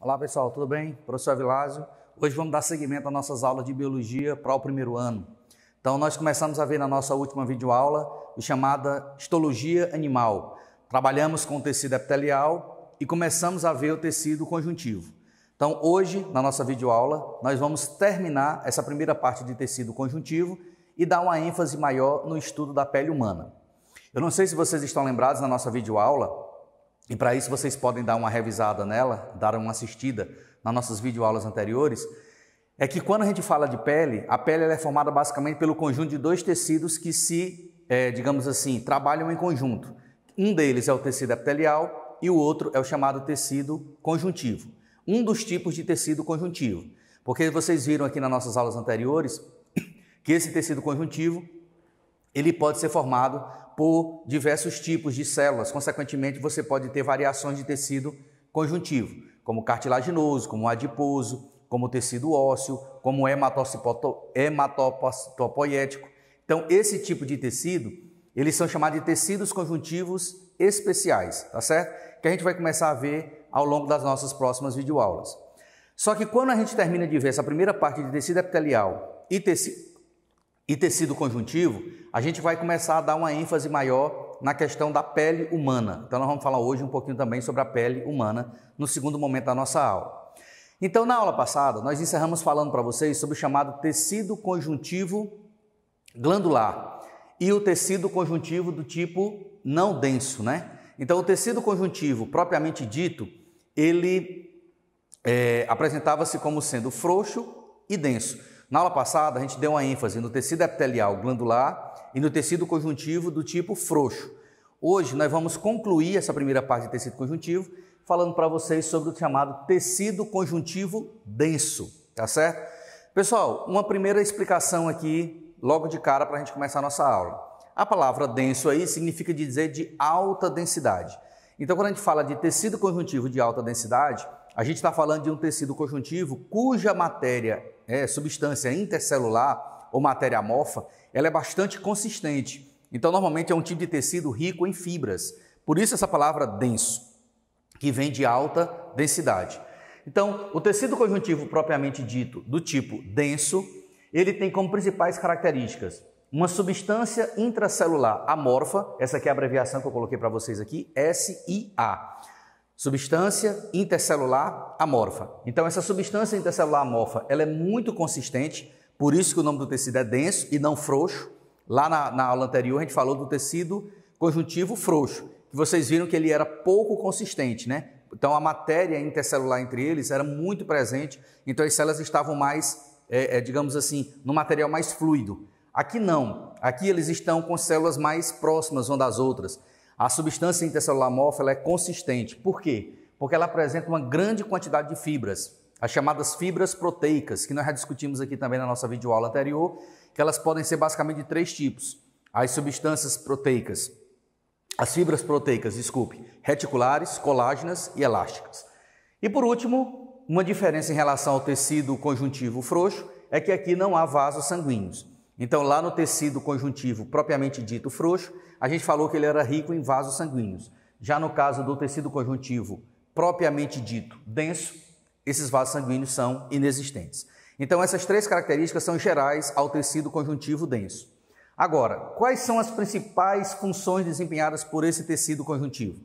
Olá pessoal, tudo bem? Professor Avilásio. Hoje vamos dar seguimento às nossas aulas de biologia para o primeiro ano. Então nós começamos a ver na nossa última videoaula o chamada histologia animal. Trabalhamos com o tecido epitelial e começamos a ver o tecido conjuntivo. Então hoje, na nossa videoaula, nós vamos terminar essa primeira parte de tecido conjuntivo e dar uma ênfase maior no estudo da pele humana. Eu não sei se vocês estão lembrados na nossa videoaula, e para isso vocês podem dar uma revisada nela, dar uma assistida nas nossas videoaulas anteriores, é que quando a gente fala de pele, a pele ela é formada basicamente pelo conjunto de dois tecidos que digamos assim, trabalham em conjunto. Um deles é o tecido epitelial e o outro é o chamado tecido conjuntivo. Um dos tipos de tecido conjuntivo, porque vocês viram aqui nas nossas aulas anteriores que esse tecido conjuntivo ele pode ser formado por diversos tipos de células, consequentemente você pode ter variações de tecido conjuntivo, como cartilaginoso, como adiposo, como tecido ósseo, como hematopoético. Então esse tipo de tecido, eles são chamados de tecidos conjuntivos especiais, tá certo? Que a gente vai começar a ver ao longo das nossas próximas videoaulas. Só que quando a gente termina de ver essa primeira parte de tecido epitelial e tecido conjuntivo, a gente vai começar a dar uma ênfase maior na questão da pele humana. Então nós vamos falar hoje um pouquinho também sobre a pele humana no segundo momento da nossa aula. Então na aula passada nós encerramos falando para vocês sobre o chamado tecido conjuntivo glandular e o tecido conjuntivo do tipo não denso, né? Então o tecido conjuntivo propriamente dito, ele apresentava-se como sendo frouxo e denso. Na aula passada, a gente deu uma ênfase no tecido epitelial glandular e no tecido conjuntivo do tipo frouxo. Hoje, nós vamos concluir essa primeira parte de tecido conjuntivo falando para vocês sobre o chamado tecido conjuntivo denso, tá certo? Pessoal, uma primeira explicação aqui, logo de cara, para a gente começar a nossa aula. A palavra denso aí significa dizer de alta densidade. Então, quando a gente fala de tecido conjuntivo de alta densidade, a gente está falando de um tecido conjuntivo cuja matéria, substância intercelular ou matéria amorfa, ela é bastante consistente. Então, normalmente é um tipo de tecido rico em fibras. Por isso essa palavra denso, que vem de alta densidade. Então, o tecido conjuntivo propriamente dito, do tipo denso, ele tem como principais características uma substância intracelular amorfa, essa aqui é a abreviação que eu coloquei para vocês aqui, SIA. Substância intercelular amorfa. Então, essa substância intercelular amorfa, ela é muito consistente, por isso que o nome do tecido é denso e não frouxo. Lá na aula anterior, a gente falou do tecido conjuntivo frouxo, que vocês viram que ele era pouco consistente, né? Então, a matéria intercelular entre eles era muito presente, então as células estavam mais, digamos assim, no material mais fluido. Aqui não, aqui eles estão com células mais próximas umas das outras. A substância intercelular amorfa ela é consistente. Por quê? Porque ela apresenta uma grande quantidade de fibras, as chamadas fibras proteicas, que nós já discutimos aqui também na nossa videoaula anterior, que elas podem ser basicamente de três tipos. As substâncias proteicas, as fibras proteicas, reticulares, colágenas e elásticas. E por último, uma diferença em relação ao tecido conjuntivo frouxo é que aqui não há vasos sanguíneos. Então, lá no tecido conjuntivo propriamente dito frouxo, a gente falou que ele era rico em vasos sanguíneos. Já no caso do tecido conjuntivo propriamente dito denso, esses vasos sanguíneos são inexistentes. Então, essas três características são gerais ao tecido conjuntivo denso. Agora, quais são as principais funções desempenhadas por esse tecido conjuntivo?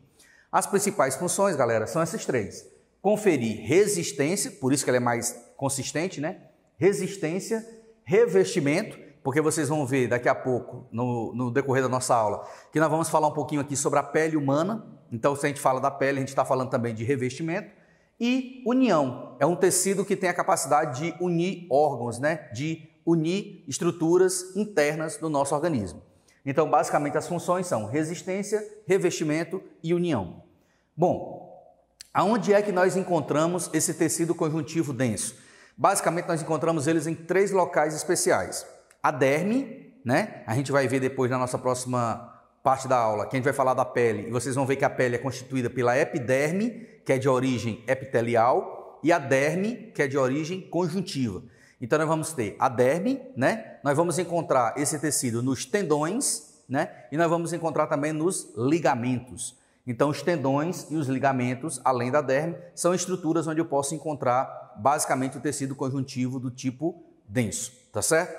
As principais funções, galera, são essas três. Conferir resistência, por isso que ele é mais consistente, né? Resistência, revestimento, porque vocês vão ver daqui a pouco, no decorrer da nossa aula, que nós vamos falar um pouquinho aqui sobre a pele humana. Então, se a gente fala da pele, a gente está falando também de revestimento. E união, é um tecido que tem a capacidade de unir órgãos, né? De unir estruturas internas do nosso organismo. Então, basicamente, as funções são resistência, revestimento e união. Bom, aonde é que nós encontramos esse tecido conjuntivo denso? Basicamente, nós encontramos eles em três locais especiais. A derme, né? A gente vai ver depois na nossa próxima parte da aula, que a gente vai falar da pele, e vocês vão ver que a pele é constituída pela epiderme, que é de origem epitelial, e a derme, que é de origem conjuntiva. Então, nós vamos ter a derme, né? Nós vamos encontrar esse tecido nos tendões, né? E nós vamos encontrar também nos ligamentos. Então, os tendões e os ligamentos, além da derme, são estruturas onde eu posso encontrar basicamente o tecido conjuntivo do tipo denso, tá certo?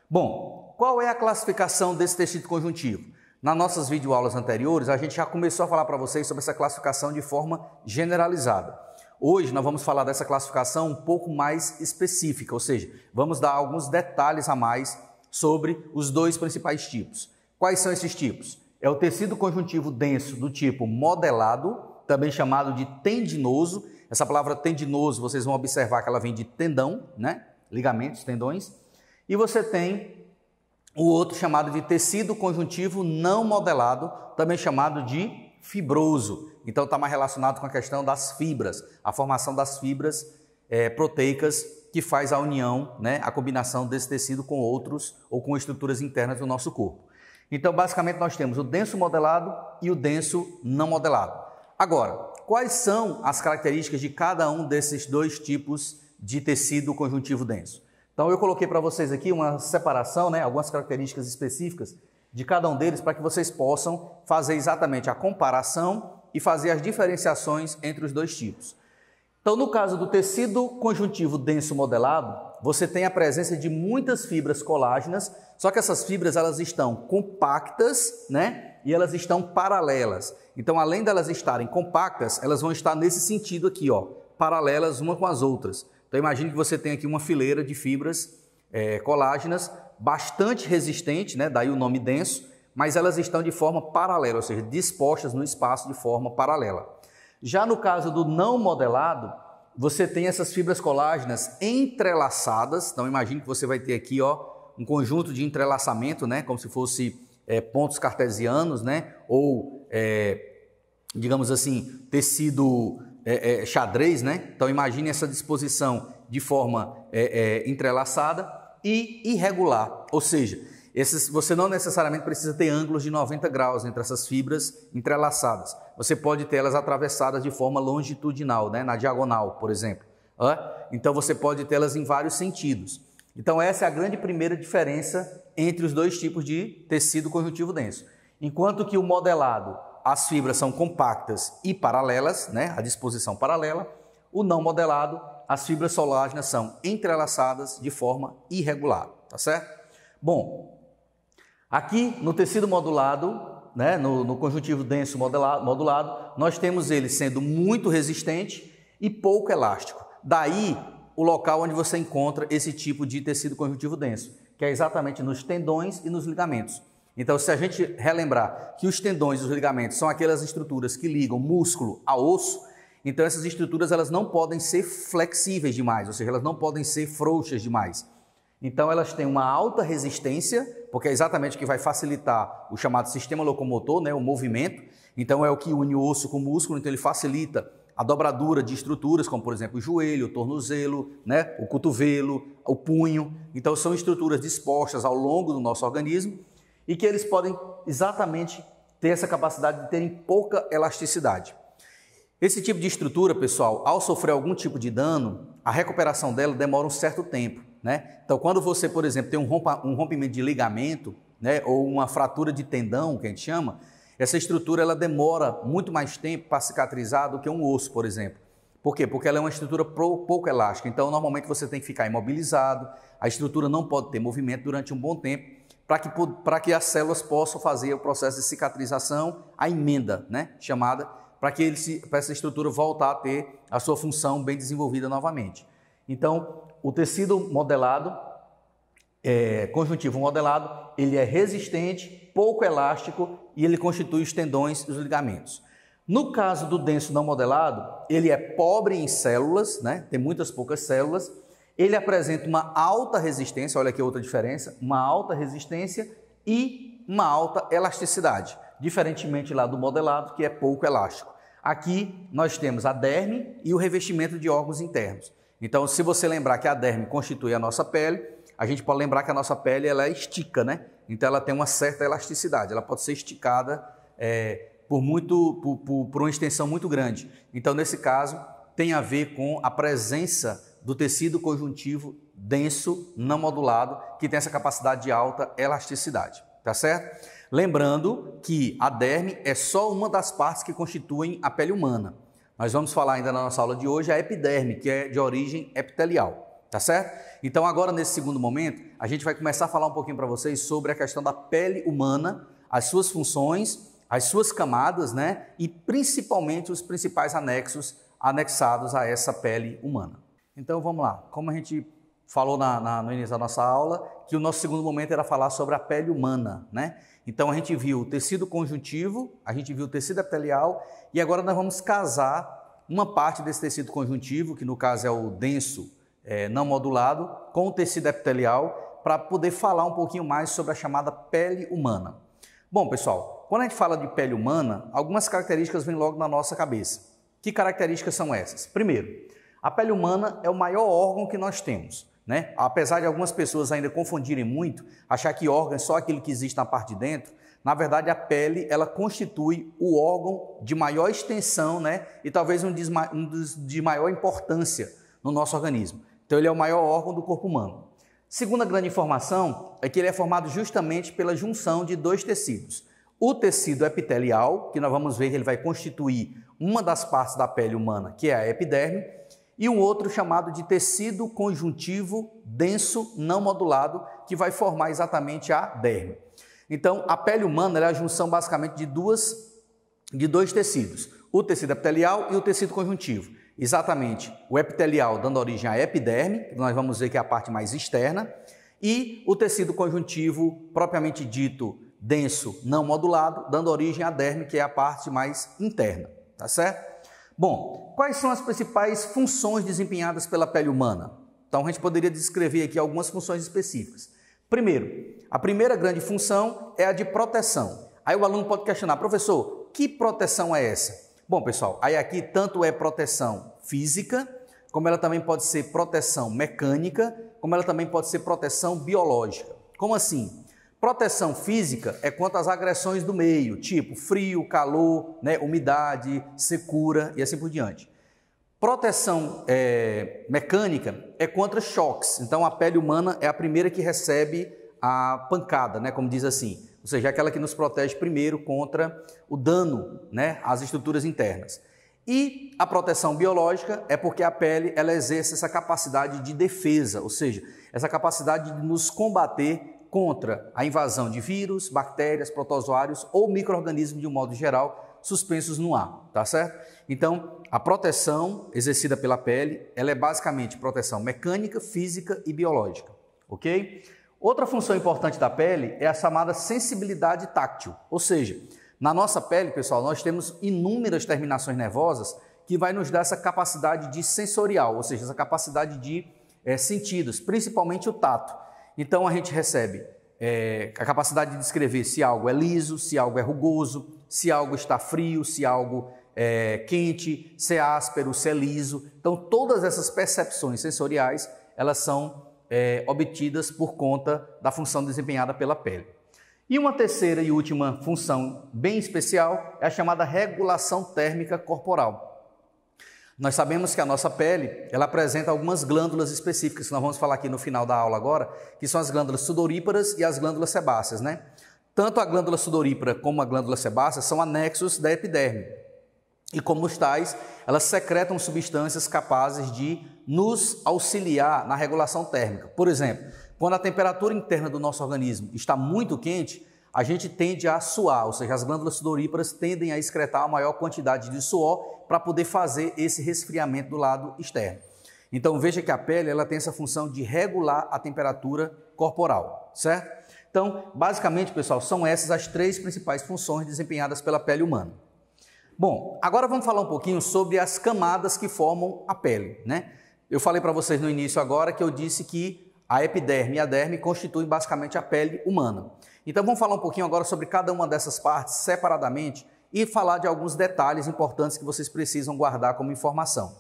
Bom, qual é a classificação desse tecido conjuntivo? Nas nossas videoaulas anteriores, a gente já começou a falar para vocês sobre essa classificação de forma generalizada. Hoje nós vamos falar dessa classificação um pouco mais específica, ou seja, vamos dar alguns detalhes a mais sobre os dois principais tipos. Quais são esses tipos? É o tecido conjuntivo denso do tipo modelado, também chamado de tendinoso. Essa palavra tendinoso, vocês vão observar que ela vem de tendão, né? Ligamentos, tendões. E você tem o outro chamado de tecido conjuntivo não modelado, também chamado de fibroso. Então está mais relacionado com a questão das fibras, a formação das fibras proteicas que faz a união, né, a combinação desse tecido com outros ou com estruturas internas do nosso corpo. Então basicamente nós temos o denso modelado e o denso não modelado. Agora, quais são as características de cada um desses dois tipos de tecido conjuntivo denso? Então eu coloquei para vocês aqui uma separação, né, algumas características específicas de cada um deles para que vocês possam fazer exatamente a comparação e fazer as diferenciações entre os dois tipos. Então, no caso do tecido conjuntivo denso modelado, você tem a presença de muitas fibras colágenas, só que essas fibras elas estão compactas, né? E elas estão paralelas. Então, além delas estarem compactas, elas vão estar nesse sentido aqui, ó, paralelas uma com as outras. Então, imagine que você tem aqui uma fileira de fibras colágenas bastante resistente, né? Daí o nome denso, mas elas estão de forma paralela, ou seja, dispostas no espaço de forma paralela. Já no caso do não modelado, você tem essas fibras colágenas entrelaçadas. Então imagine que você vai ter aqui, ó, um conjunto de entrelaçamento, né, como se fosse pontos cartesianos, né, ou digamos assim, tecido xadrez, né? Então imagine essa disposição de forma entrelaçada e irregular, ou seja, você não necessariamente precisa ter ângulos de 90 graus entre essas fibras entrelaçadas. Você pode ter elas atravessadas de forma longitudinal, né? Na diagonal, por exemplo. Então você pode tê-las em vários sentidos. Então essa é a grande primeira diferença entre os dois tipos de tecido conjuntivo denso. Enquanto que o modelado, as fibras são compactas e paralelas, né? A disposição paralela. O não modelado, as fibras colágenas são entrelaçadas de forma irregular, tá certo? Bom, aqui no tecido modulado, né, no conjuntivo denso modulado, nós temos ele sendo muito resistente e pouco elástico. Daí o local onde você encontra esse tipo de tecido conjuntivo denso, que é exatamente nos tendões e nos ligamentos. Então, se a gente relembrar que os tendões e os ligamentos são aquelas estruturas que ligam músculo a osso, então essas estruturas elas não podem ser flexíveis demais, ou seja, elas não podem ser frouxas demais. Então elas têm uma alta resistência, porque é exatamente o que vai facilitar o chamado sistema locomotor, né, o movimento. Então é o que une o osso com o músculo, então ele facilita a dobradura de estruturas, como por exemplo o joelho, o tornozelo, né, o cotovelo, o punho. Então são estruturas dispostas ao longo do nosso organismo e que eles podem exatamente ter essa capacidade de terem pouca elasticidade. Esse tipo de estrutura, pessoal, ao sofrer algum tipo de dano, a recuperação dela demora um certo tempo, né? Então, quando você, por exemplo, tem um rompimento de ligamento, né, ou uma fratura de tendão, que a gente chama, essa estrutura ela demora muito mais tempo para cicatrizar do que um osso, por exemplo. Por quê? Porque ela é uma estrutura pouco elástica. Então, normalmente você tem que ficar imobilizado, a estrutura não pode ter movimento durante um bom tempo, para que as células possam fazer o processo de cicatrização, a emenda, né, chamada, para essa estrutura voltar a ter a sua função bem desenvolvida novamente. Então, o tecido modelado, conjuntivo modelado, ele é resistente, pouco elástico e ele constitui os tendões e os ligamentos. No caso do denso não modelado, ele é pobre em células, né? Tem muitas poucas células, ele apresenta uma alta resistência, olha aqui outra diferença, uma alta resistência e uma alta elasticidade, diferentemente lá do modelado, que é pouco elástico. Aqui nós temos a derme e o revestimento de órgãos internos. Então, se você lembrar que a derme constitui a nossa pele, a gente pode lembrar que a nossa pele ela estica, né? Então, ela tem uma certa elasticidade, ela pode ser esticada por uma extensão muito grande. Então, nesse caso, tem a ver com a presença do tecido conjuntivo denso, não modulado, que tem essa capacidade de alta elasticidade. tá certo? Lembrando que a derme é só uma das partes que constituem a pele humana. Nós vamos falar ainda na nossa aula de hoje a epiderme, que é de origem epitelial, tá certo? Então agora nesse segundo momento, a gente vai começar a falar um pouquinho para vocês sobre a questão da pele humana, as suas funções, as suas camadas, né? E principalmente os principais anexos anexados a essa pele humana. Então vamos lá, como a gente falou no início da nossa aula, que o nosso segundo momento era falar sobre a pele humana, né? Então a gente viu o tecido conjuntivo, a gente viu o tecido epitelial e agora nós vamos casar uma parte desse tecido conjuntivo, que no caso é o denso não modulado, com o tecido epitelial para poder falar um pouquinho mais sobre a chamada pele humana. Bom, pessoal, quando a gente fala de pele humana, algumas características vêm logo na nossa cabeça. Que características são essas? Primeiro, a pele humana é o maior órgão que nós temos, né? Apesar de algumas pessoas ainda confundirem muito, achar que órgão é só aquele que existe na parte de dentro, na verdade a pele ela constitui o órgão de maior extensão, né? E talvez um dos de maior importância no nosso organismo. Então ele é o maior órgão do corpo humano. Segunda grande informação é que ele é formado justamente pela junção de dois tecidos. O tecido epitelial, que nós vamos ver que ele vai constituir uma das partes da pele humana, que é a epiderme, e um outro chamado de tecido conjuntivo denso não modulado, que vai formar exatamente a derme. Então, a pele humana é a junção basicamente de dois tecidos, o tecido epitelial e o tecido conjuntivo. Exatamente, o epitelial dando origem à epiderme, que nós vamos ver que é a parte mais externa, e o tecido conjuntivo, propriamente dito, denso não modulado, dando origem à derme, que é a parte mais interna, tá certo? Bom, quais são as principais funções desempenhadas pela pele humana? Então a gente poderia descrever aqui algumas funções específicas. Primeiro, a primeira grande função é a de proteção. Aí o aluno pode questionar, professor, que proteção é essa? Bom, pessoal, aí aqui tanto é proteção física, como ela também pode ser proteção mecânica, como ela também pode ser proteção biológica. Como assim? Proteção física é contra as agressões do meio, tipo frio, calor, né, umidade, secura e assim por diante. Proteção mecânica é contra choques. Então a pele humana é a primeira que recebe a pancada, né, como diz assim. Ou seja, é aquela que nos protege primeiro contra o dano, né, às estruturas internas. E a proteção biológica é porque a pele ela exerce essa capacidade de defesa, ou seja, essa capacidade de nos combater contra a invasão de vírus, bactérias, protozoários ou micro-organismos de um modo geral suspensos no ar, tá certo? Então, a proteção exercida pela pele, ela é basicamente proteção mecânica, física e biológica, ok? Outra função importante da pele é a chamada sensibilidade táctil, ou seja, na nossa pele, pessoal, nós temos inúmeras terminações nervosas que vai nos dar essa capacidade de sensorial, ou seja, essa capacidade de sentidos, principalmente o tato. Então a gente recebe a capacidade de descrever se algo é liso, se algo é rugoso, se algo está frio, se algo é quente, se é áspero, se é liso. Então todas essas percepções sensoriais, elas são obtidas por conta da função desempenhada pela pele. E uma terceira e última função bem especial é a chamada regulação térmica corporal. Nós sabemos que a nossa pele, ela apresenta algumas glândulas específicas, que nós vamos falar aqui no final da aula agora, que são as glândulas sudoríparas e as glândulas sebáceas, né? Tanto a glândula sudorípara como a glândula sebácea são anexos da epiderme. E como os tais, elas secretam substâncias capazes de nos auxiliar na regulação térmica. Por exemplo, quando a temperatura interna do nosso organismo está muito quente, a gente tende a suar, ou seja, as glândulas sudoríparas tendem a excretar a maior quantidade de suor para poder fazer esse resfriamento do lado externo. Então veja que a pele ela tem essa função de regular a temperatura corporal, certo? Então, basicamente, pessoal, são essas as três principais funções desempenhadas pela pele humana. Bom, agora vamos falar um pouquinho sobre as camadas que formam a pele, né? Eu falei para vocês no início agora que eu disse que a epiderme e a derme constituem basicamente a pele humana. Então vamos falar um pouquinho agora sobre cada uma dessas partes separadamente e falar de alguns detalhes importantes que vocês precisam guardar como informação.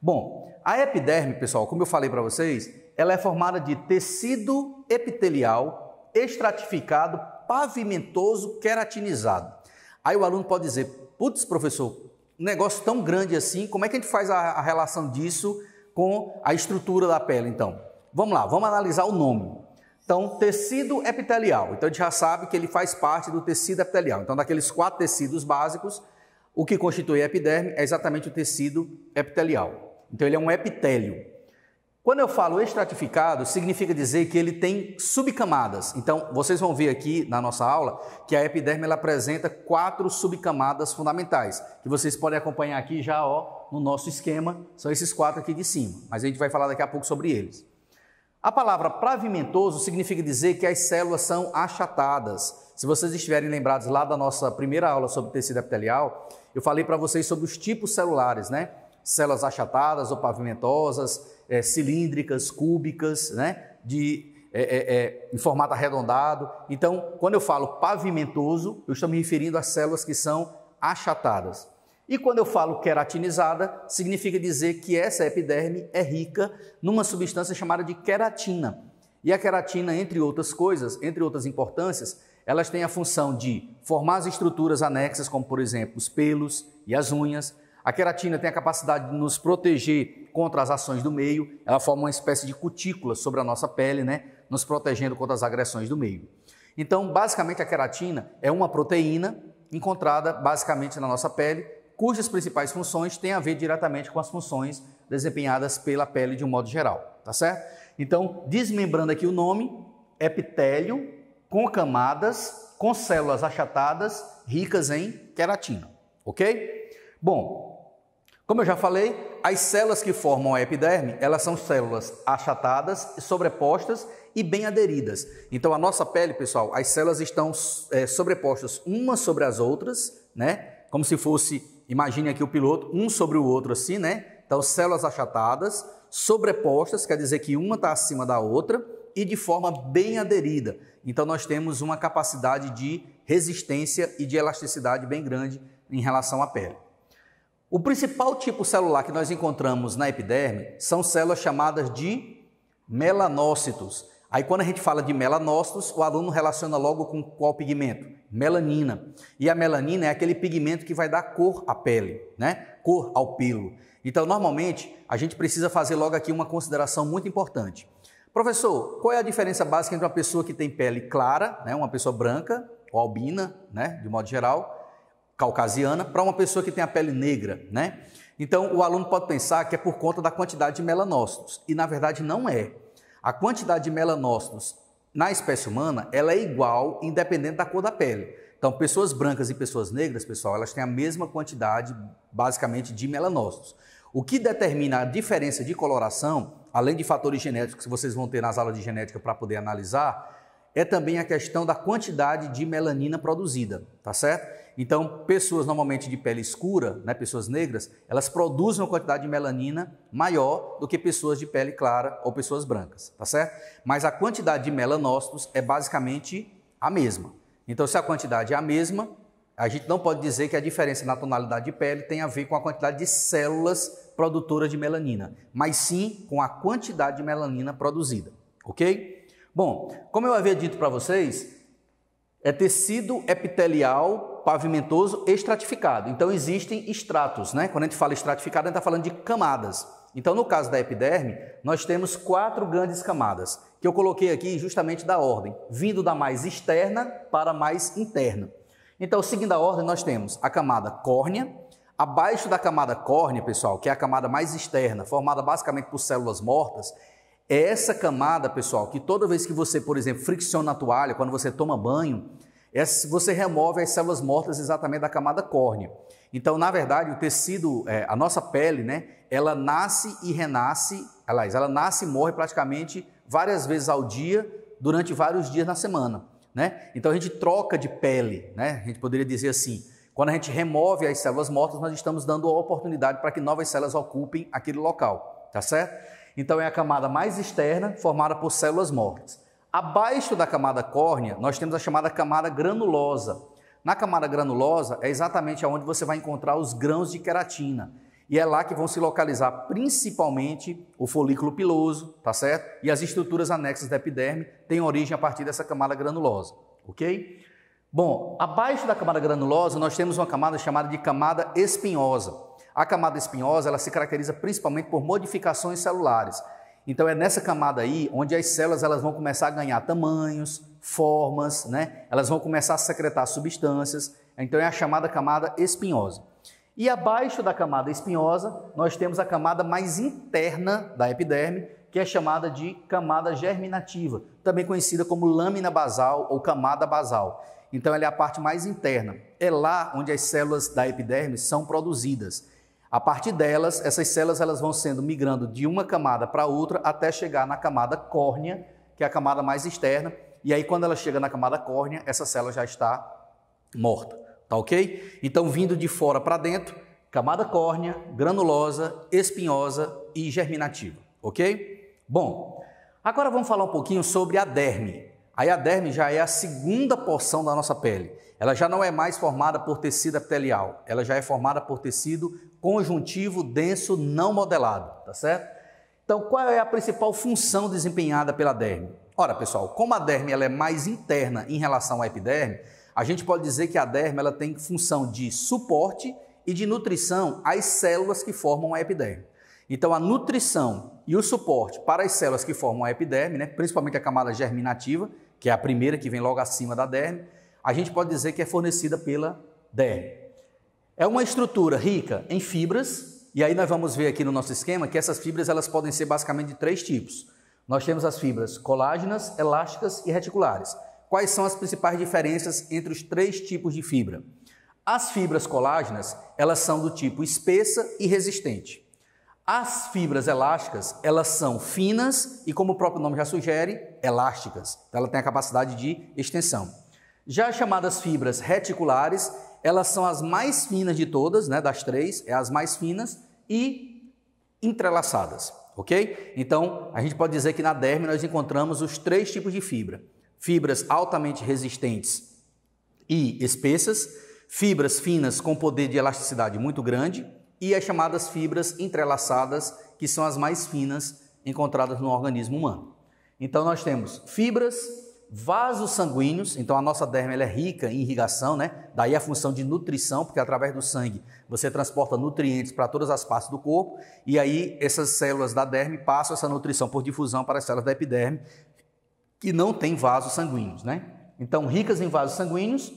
Bom, a epiderme, pessoal, como eu falei para vocês, ela é formada de tecido epitelial estratificado, pavimentoso, queratinizado. Aí o aluno pode dizer, putz, professor, um negócio tão grande assim, como é que a gente faz a relação disso com a estrutura da pele, então? Vamos lá, vamos analisar o nome. Então, tecido epitelial. Então, a gente já sabe que ele faz parte do tecido epitelial. Então, daqueles 4 tecidos básicos, o que constitui a epiderme é exatamente o tecido epitelial. Então, ele é um epitélio. Quando eu falo estratificado, significa dizer que ele tem subcamadas. Então, vocês vão ver aqui na nossa aula que a epiderme ela apresenta 4 subcamadas fundamentais, que vocês podem acompanhar aqui já no nosso esquema, são esses 4 aqui de cima, mas a gente vai falar daqui a pouco sobre eles. A palavra pavimentoso significa dizer que as células são achatadas. Se vocês estiverem lembrados lá da nossa primeira aula sobre tecido epitelial, eu falei para vocês sobre os tipos celulares, né? Células achatadas ou pavimentosas, cilíndricas, cúbicas, né? Em formato arredondado. Então, quando eu falo pavimentoso, eu estou me referindo às células que são achatadas. E quando eu falo queratinizada, significa dizer que essa epiderme é rica numa substância chamada de queratina. E a queratina, entre outras coisas, entre outras importâncias, elas têm a função de formar as estruturas anexas, como por exemplo os pelos e as unhas. A queratina tem a capacidade de nos proteger contra as ações do meio, ela forma uma espécie de cutícula sobre a nossa pele, né? Nos protegendo contra as agressões do meio. Então, basicamente, a queratina é uma proteína encontrada basicamente na nossa pele, cujas principais funções têm a ver diretamente com as funções desempenhadas pela pele de um modo geral, tá certo? Então, desmembrando aqui o nome, epitélio com camadas, com células achatadas, ricas em queratina, ok? Bom, como eu já falei, as células que formam a epiderme, elas são células achatadas, sobrepostas e bem aderidas. Então, a nossa pele, pessoal, as células estão sobrepostas umas sobre as outras, né? Como se fosse, imagine aqui o piloto, um sobre o outro assim, né? Então, células achatadas, sobrepostas, quer dizer que uma está acima da outra e de forma bem aderida. Então, nós temos uma capacidade de resistência e de elasticidade bem grande em relação à pele. O principal tipo celular que nós encontramos na epiderme são células chamadas de melanócitos. Aí quando a gente fala de melanócitos, o aluno relaciona logo com qual pigmento? Melanina. E a melanina é aquele pigmento que vai dar cor à pele, né? Cor ao pelo. Então, normalmente, a gente precisa fazer logo aqui uma consideração muito importante. Professor, qual é a diferença básica entre uma pessoa que tem pele clara, né? Uma pessoa branca ou albina, né? De modo geral, caucasiana, para uma pessoa que tem a pele negra, né? Então, o aluno pode pensar que é por conta da quantidade de melanócitos, e na verdade não é. A quantidade de melanócitos na espécie humana, ela é igual, independente da cor da pele. Então, pessoas brancas e pessoas negras, pessoal, elas têm a mesma quantidade, basicamente, de melanócitos. O que determina a diferença de coloração, além de fatores genéticos que vocês vão ter nas aulas de genética para poder analisar, é também a questão da quantidade de melanina produzida, tá certo? Então, pessoas normalmente de pele escura, né, pessoas negras, elas produzem uma quantidade de melanina maior do que pessoas de pele clara ou pessoas brancas, tá certo? Mas a quantidade de melanócitos é basicamente a mesma. Então, se a quantidade é a mesma, a gente não pode dizer que a diferença na tonalidade de pele tem a ver com a quantidade de células produtoras de melanina, mas sim com a quantidade de melanina produzida, ok? Bom, como eu havia dito para vocês, é tecido epitelial pavimentoso estratificado. Então, existem estratos, né? Quando a gente fala estratificado, a gente está falando de camadas. Então, no caso da epiderme, nós temos 4 grandes camadas, que eu coloquei aqui justamente da ordem, vindo da mais externa para a mais interna. Então, seguindo a ordem, nós temos a camada córnea. Abaixo da camada córnea, pessoal, que é a camada mais externa, formada basicamente por células mortas, é essa camada, pessoal, que toda vez que você, por exemplo, fricciona a toalha, quando você toma banho, você remove as células mortas exatamente da camada córnea. Então, na verdade, o tecido, a nossa pele, né, ela nasce e renasce, aliás, ela nasce e morre praticamente várias vezes ao dia, durante vários dias na semana, né? Então, a gente troca de pele, né? A gente poderia dizer assim, quando a gente remove as células mortas, nós estamos dando a oportunidade para que novas células ocupem aquele local, tá certo? Então, é a camada mais externa, formada por células mortas. Abaixo da camada córnea, nós temos a chamada camada granulosa. Na camada granulosa é exatamente onde você vai encontrar os grãos de queratina. E é lá que vão se localizar principalmente o folículo piloso, tá certo? E as estruturas anexas da epiderme têm origem a partir dessa camada granulosa, ok? Bom, abaixo da camada granulosa, nós temos uma camada chamada de camada espinhosa. A camada espinhosa, ela se caracteriza principalmente por modificações celulares. Então é nessa camada aí onde as células elas vão começar a ganhar tamanhos, formas, né? Elas vão começar a secretar substâncias, então é a chamada camada espinhosa. E abaixo da camada espinhosa, nós temos a camada mais interna da epiderme, que é chamada de camada germinativa, também conhecida como lâmina basal ou camada basal. Então ela é a parte mais interna, é lá onde as células da epiderme são produzidas. A partir delas, essas células elas vão sendo migrando de uma camada para outra até chegar na camada córnea, que é a camada mais externa, e aí quando ela chega na camada córnea, essa célula já está morta, tá ok? Então vindo de fora para dentro, camada córnea, granulosa, espinhosa e germinativa, ok? Bom, agora vamos falar um pouquinho sobre a derme. Aí a derme já é a segunda porção da nossa pele. Ela já não é mais formada por tecido epitelial, ela já é formada por tecido conjuntivo denso não modelado, tá certo? Então, qual é a principal função desempenhada pela derme? Ora, pessoal, como a derme ela é mais interna em relação à epiderme, a gente pode dizer que a derme ela tem função de suporte e de nutrição às células que formam a epiderme. Então, a nutrição e o suporte para as células que formam a epiderme, né, principalmente a camada germinativa, que é a primeira que vem logo acima da derme, a gente pode dizer que é fornecida pela derme. É uma estrutura rica em fibras, e aí nós vamos ver aqui no nosso esquema que essas fibras elas podem ser basicamente de três tipos. Nós temos as fibras colágenas, elásticas e reticulares. Quais são as principais diferenças entre os três tipos de fibra? As fibras colágenas, elas são do tipo espessa e resistente. As fibras elásticas, elas são finas e, como o próprio nome já sugere, elásticas. Ela tem a capacidade de extensão. Já as chamadas fibras reticulares, elas são as mais finas de todas, né, das três, é as mais finas e entrelaçadas, ok? Então, a gente pode dizer que na derme nós encontramos os três tipos de fibra. Fibras altamente resistentes e espessas, fibras finas com poder de elasticidade muito grande e as chamadas fibras entrelaçadas, que são as mais finas encontradas no organismo humano. Então, nós temos fibras, vasos sanguíneos, então a nossa derme ela é rica em irrigação, né? Daí a função de nutrição, porque através do sangue você transporta nutrientes para todas as partes do corpo e aí essas células da derme passam essa nutrição por difusão para as células da epiderme que não tem vasos sanguíneos, né? Então, ricas em vasos sanguíneos,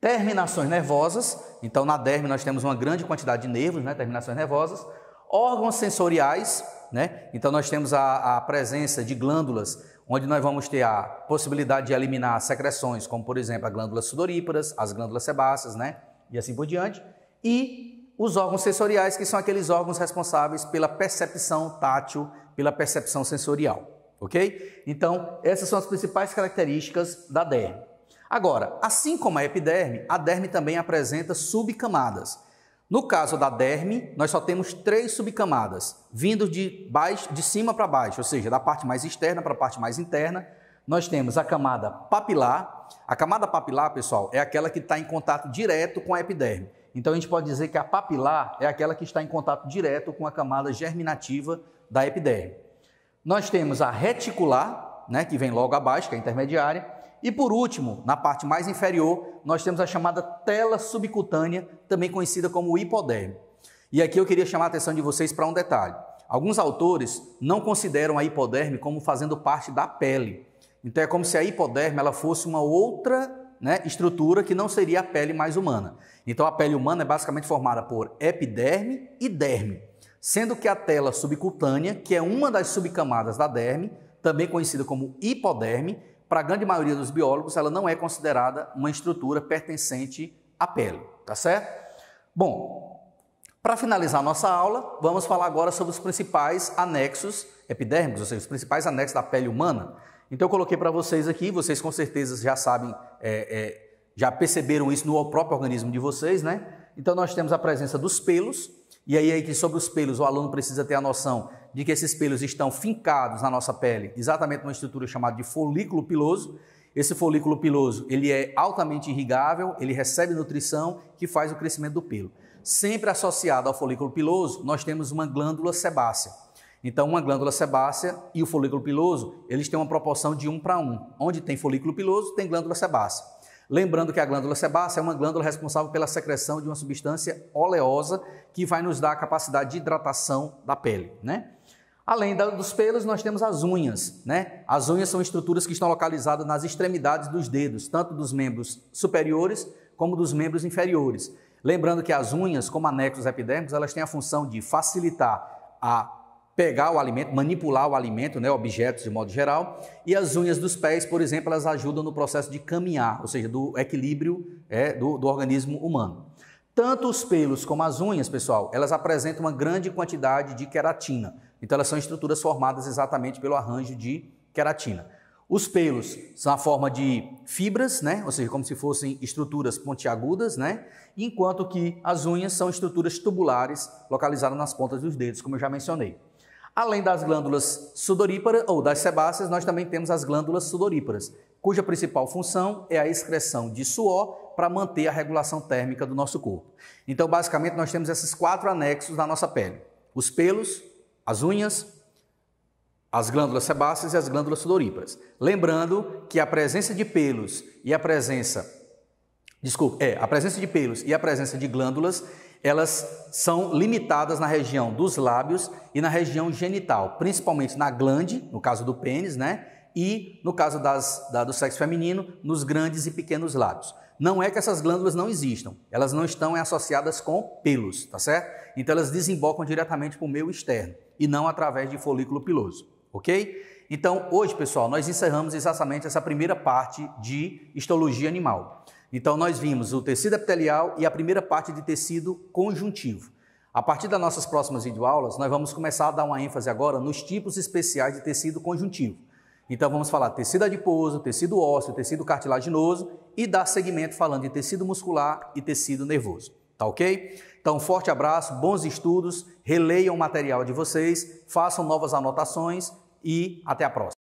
terminações nervosas, então na derme nós temos uma grande quantidade de nervos, né? Terminações nervosas, órgãos sensoriais, né? Então nós temos a presença de glândulas, onde nós vamos ter a possibilidade de eliminar secreções, como por exemplo as glândulas sudoríparas, as glândulas sebáceas, né? E assim por diante. E os órgãos sensoriais, que são aqueles órgãos responsáveis pela percepção tátil, pela percepção sensorial, ok? Então, essas são as principais características da derme. Agora, assim como a epiderme, a derme também apresenta subcamadas. No caso da derme, nós só temos três subcamadas, vindo de cima para baixo, ou seja, da parte mais externa para a parte mais interna. Nós temos a camada papilar. A camada papilar, pessoal, é aquela que está em contato direto com a epiderme. Então, a gente pode dizer que a papilar é aquela que está em contato direto com a camada germinativa da epiderme. Nós temos a reticular, né, que vem logo abaixo, que é a intermediária. E por último, na parte mais inferior, nós temos a chamada tela subcutânea, também conhecida como hipoderme. E aqui eu queria chamar a atenção de vocês para um detalhe. Alguns autores não consideram a hipoderme como fazendo parte da pele. Então é como se a hipoderme ela fosse uma outra, né, estrutura que não seria a pele mais humana. Então a pele humana é basicamente formada por epiderme e derme, sendo que a tela subcutânea, que é uma das subcamadas da derme, também conhecida como hipoderme, para a grande maioria dos biólogos, ela não é considerada uma estrutura pertencente à pele, tá certo? Bom, para finalizar nossa aula, vamos falar agora sobre os principais anexos epidérmicos, ou seja, os principais anexos da pele humana. Então eu coloquei para vocês aqui, vocês com certeza já sabem, já perceberam isso no próprio organismo de vocês, né? Então nós temos a presença dos pelos, e aí aqui sobre os pelos o aluno precisa ter a noção de que esses pelos estão fincados na nossa pele, exatamente numa estrutura chamada de folículo piloso. Esse folículo piloso, ele é altamente irrigável, ele recebe nutrição que faz o crescimento do pelo. Sempre associado ao folículo piloso, nós temos uma glândula sebácea. Então, uma glândula sebácea e o folículo piloso, eles têm uma proporção de 1 para 1. Onde tem folículo piloso, tem glândula sebácea. Lembrando que a glândula sebácea é uma glândula responsável pela secreção de uma substância oleosa que vai nos dar a capacidade de hidratação da pele, né? Além dos pelos, nós temos as unhas, né? As unhas são estruturas que estão localizadas nas extremidades dos dedos, tanto dos membros superiores como dos membros inferiores. Lembrando que as unhas, como anexos epidérmicos, elas têm a função de facilitar a pegar o alimento, manipular o alimento, né, objetos de modo geral, e as unhas dos pés, por exemplo, elas ajudam no processo de caminhar, ou seja, do equilíbrio do organismo humano. Tanto os pelos como as unhas, pessoal, elas apresentam uma grande quantidade de queratina. Então, elas são estruturas formadas exatamente pelo arranjo de queratina. Os pelos são a forma de fibras, né? Ou seja, como se fossem estruturas pontiagudas, né? Enquanto que as unhas são estruturas tubulares localizadas nas pontas dos dedos, como eu já mencionei. Além das glândulas sudoríparas ou das sebáceas, nós também temos as glândulas sudoríparas, cuja principal função é a excreção de suor para manter a regulação térmica do nosso corpo. Então, basicamente, nós temos esses 4 anexos na nossa pele: os pelos, as unhas, as glândulas sebáceas e as glândulas sudoríparas. Lembrando que a presença de pelos e a presença de pelos e a presença de glândulas, elas são limitadas na região dos lábios e na região genital, principalmente na glande, no caso do pênis, né? E no caso do sexo feminino, nos grandes e pequenos lábios. Não é que essas glândulas não existam, elas não estão associadas com pelos, tá certo? Então elas desembocam diretamente para o meio externo e não através de folículo piloso, ok? Então hoje, pessoal, nós encerramos exatamente essa primeira parte de histologia animal. Então nós vimos o tecido epitelial e a primeira parte de tecido conjuntivo. A partir das nossas próximas videoaulas, nós vamos começar a dar uma ênfase agora nos tipos especiais de tecido conjuntivo. Então vamos falar tecido adiposo, tecido ósseo, tecido cartilaginoso e dar seguimento falando de tecido muscular e tecido nervoso. Tá ok? Então um forte abraço, bons estudos, releiam o material de vocês, façam novas anotações e até a próxima.